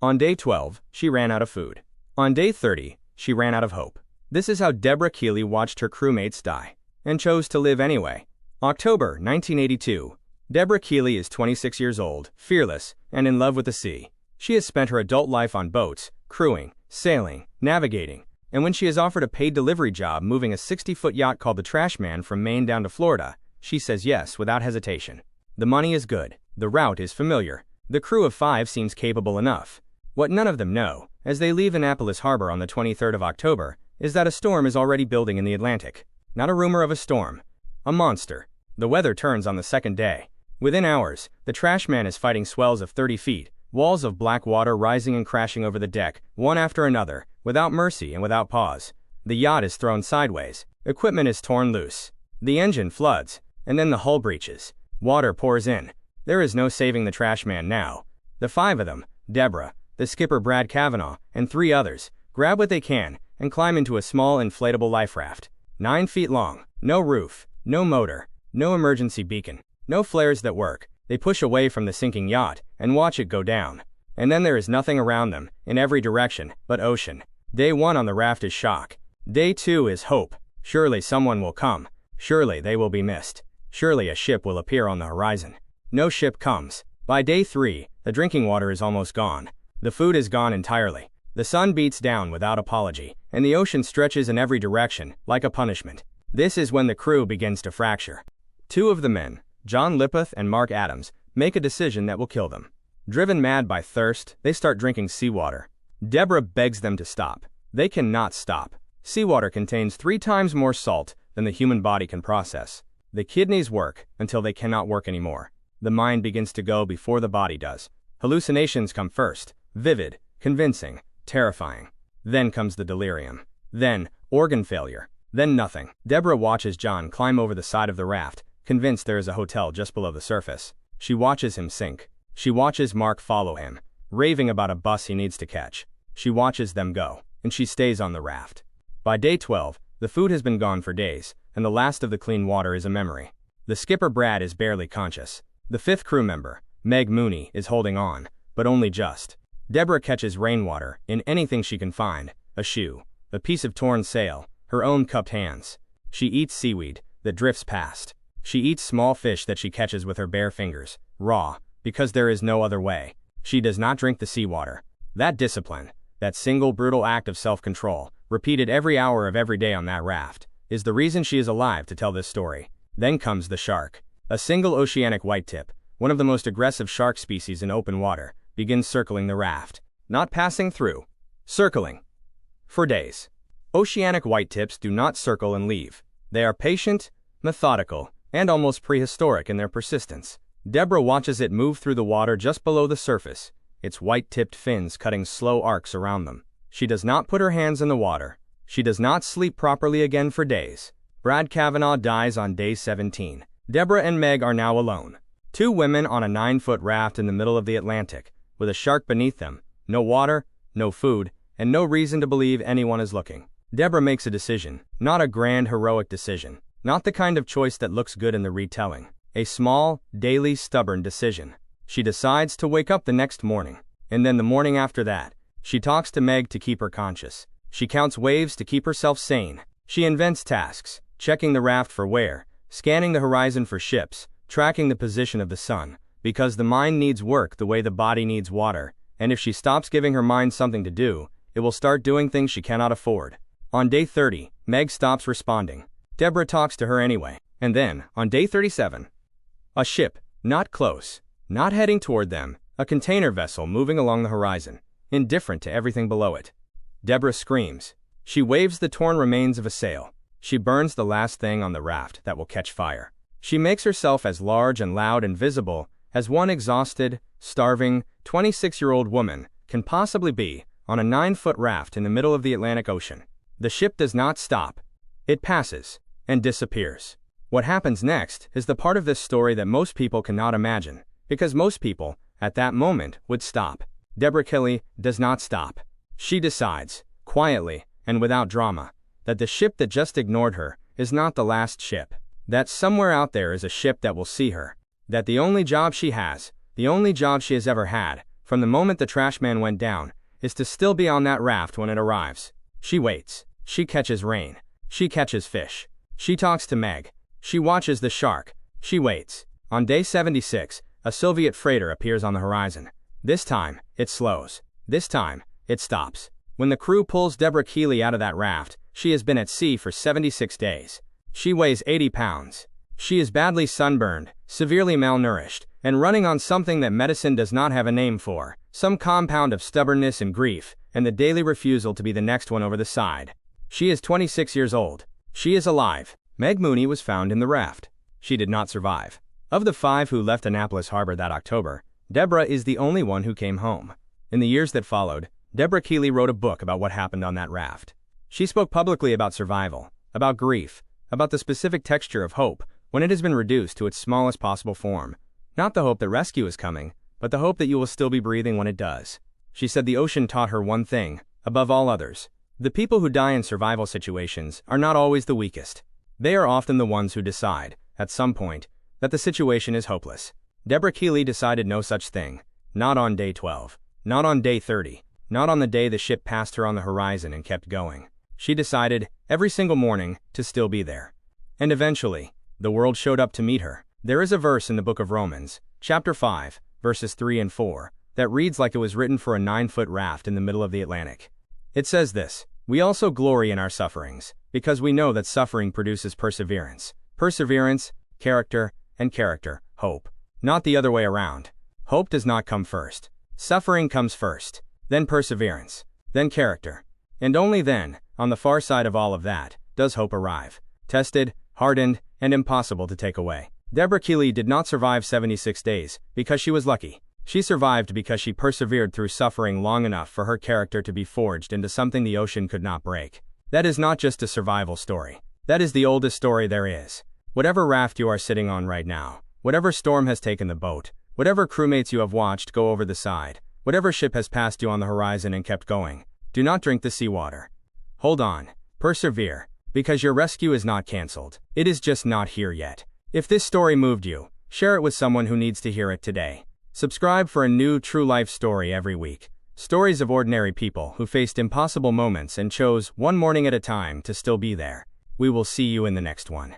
On day 12, she ran out of food. On day 30, she ran out of hope. This is how Deborah Kiley watched her crewmates die, and chose to live anyway. October 1982. Deborah Kiley is 26 years old, fearless, and in love with the sea. She has spent her adult life on boats, crewing, sailing, navigating, and when she is offered a paid delivery job moving a 60-foot yacht called the Trashman from Maine down to Florida, she says yes without hesitation. The money is good, the route is familiar, the crew of 5 seems capable enough. What none of them know, as they leave Annapolis Harbor on the 23rd of October, is that a storm is already building in the Atlantic. Not a rumor of a storm. A monster. The weather turns on the second day. Within hours, the Trashman is fighting swells of 30 feet, walls of black water rising and crashing over the deck, one after another, without mercy and without pause. The yacht is thrown sideways. Equipment is torn loose. The engine floods, and then the hull breaches. Water pours in. There is no saving the Trashman now. The 5 of them, Deborah, the skipper Brad Kavanaugh, and 3 others, grab what they can and climb into a small inflatable life raft. 9 feet long, no roof, no motor, no emergency beacon, no flares that work. They push away from the sinking yacht and watch it go down. And then there is nothing around them, in every direction, but ocean. Day 1 on the raft is shock. Day 2 is hope. Surely someone will come. Surely they will be missed. Surely a ship will appear on the horizon. No ship comes. By day 3, the drinking water is almost gone. The food is gone entirely. The sun beats down without apology, and the ocean stretches in every direction, like a punishment. This is when the crew begins to fracture. 2 of the men, John Lippoth and Mark Adams, make a decision that will kill them. Driven mad by thirst, they start drinking seawater. Deborah begs them to stop. They cannot stop. Seawater contains 3 times more salt than the human body can process. The kidneys work until they cannot work anymore. The mind begins to go before the body does. Hallucinations come first, vivid, convincing, terrifying. Then comes the delirium. Then, organ failure. Then nothing. Deborah watches John climb over the side of the raft, convinced there is a hotel just below the surface. She watches him sink. She watches Mark follow him, raving about a bus he needs to catch. She watches them go, and she stays on the raft. By day 12, the food has been gone for days, and the last of the clean water is a memory. The skipper Brad is barely conscious. The 5th crew member, Meg Mooney, is holding on, but only just. Deborah catches rainwater in anything she can find, a shoe, a piece of torn sail, her own cupped hands. She eats seaweed that drifts past. She eats small fish that she catches with her bare fingers, raw, because there is no other way. She does not drink the seawater. That discipline, that single brutal act of self-control, repeated every hour of every day on that raft, is the reason she is alive to tell this story. Then comes the shark. A single oceanic whitetip, one of the most aggressive shark species in open water, begins circling the raft. Not passing through. Circling. For days. Oceanic whitetips do not circle and leave. They are patient, methodical, and almost prehistoric in their persistence. Deborah watches it move through the water just below the surface, its white-tipped fins cutting slow arcs around them. She does not put her hands in the water. She does not sleep properly again for days. Brad Kavanaugh dies on day 17. Deborah and Meg are now alone. 2 women on a 9-foot raft in the middle of the Atlantic, with a shark beneath them, no water, no food, and no reason to believe anyone is looking. Deborah makes a decision, not a grand heroic decision, not the kind of choice that looks good in the retelling. A small, daily, stubborn decision. She decides to wake up the next morning, and then the morning after that. She talks to Meg to keep her conscious. She counts waves to keep herself sane. She invents tasks, checking the raft for wear, scanning the horizon for ships, tracking the position of the sun, because the mind needs work the way the body needs water, and if she stops giving her mind something to do, it will start doing things she cannot afford. On day 30, Meg stops responding. Deborah talks to her anyway, and then, on day 37, a ship, not close, not heading toward them, a container vessel moving along the horizon, indifferent to everything below it. Deborah screams. She waves the torn remains of a sail. She burns the last thing on the raft that will catch fire. She makes herself as large and loud and visible as one exhausted, starving, 26-year-old woman can possibly be on a 9-foot raft in the middle of the Atlantic Ocean. The ship does not stop. It passes and disappears. What happens next is the part of this story that most people cannot imagine, because most people, at that moment, would stop. Deborah Kiley does not stop. She decides, quietly and without drama, that the ship that just ignored her is not the last ship. That somewhere out there is a ship that will see her. That the only job she has, the only job she has ever had, from the moment the trash man went down, is to still be on that raft when it arrives. She waits. She catches rain. She catches fish. She talks to Meg. She watches the shark. She waits. On day 76, a Soviet freighter appears on the horizon. This time, it slows. This time, it stops. When the crew pulls Deborah Kiley out of that raft, she has been at sea for 76 days. She weighs 80 pounds. She is badly sunburned, severely malnourished, and running on something that medicine does not have a name for, some compound of stubbornness and grief, and the daily refusal to be the next one over the side. She is 26 years old. She is alive. Meg Mooney was found in the raft. She did not survive. Of the 5 who left Annapolis Harbor that October, Deborah is the only one who came home. In the years that followed, Deborah Kiley wrote a book about what happened on that raft. She spoke publicly about survival, about grief, about the specific texture of hope when it has been reduced to its smallest possible form. Not the hope that rescue is coming, but the hope that you will still be breathing when it does. She said the ocean taught her one thing, above all others. The people who die in survival situations are not always the weakest. They are often the ones who decide, at some point, that the situation is hopeless. Deborah Kiley decided no such thing. Not on day 12. Not on day 30. Not on the day the ship passed her on the horizon and kept going. She decided, every single morning, to still be there. And eventually, the world showed up to meet her. There is a verse in the book of Romans, chapter 5, verses 3 and 4, that reads like it was written for a 9-foot raft in the middle of the Atlantic. It says this, "We also glory in our sufferings, because we know that suffering produces perseverance. Perseverance, character, and character, hope. Not the other way around. Hope does not come first. Suffering comes first, then perseverance, then character. And only then, on the far side of all of that, does hope arrive. Tested, hardened, and impossible to take away." Deborah Kiley did not survive 76 days because she was lucky. She survived because she persevered through suffering long enough for her character to be forged into something the ocean could not break. That is not just a survival story. That is the oldest story there is. Whatever raft you are sitting on right now, whatever storm has taken the boat, whatever crewmates you have watched go over the side, whatever ship has passed you on the horizon and kept going, do not drink the seawater. Hold on. Persevere. Because your rescue is not canceled. It is just not here yet. If this story moved you, share it with someone who needs to hear it today. Subscribe for a new true life story every week. Stories of ordinary people who faced impossible moments and chose one morning at a time to still be there. We will see you in the next one.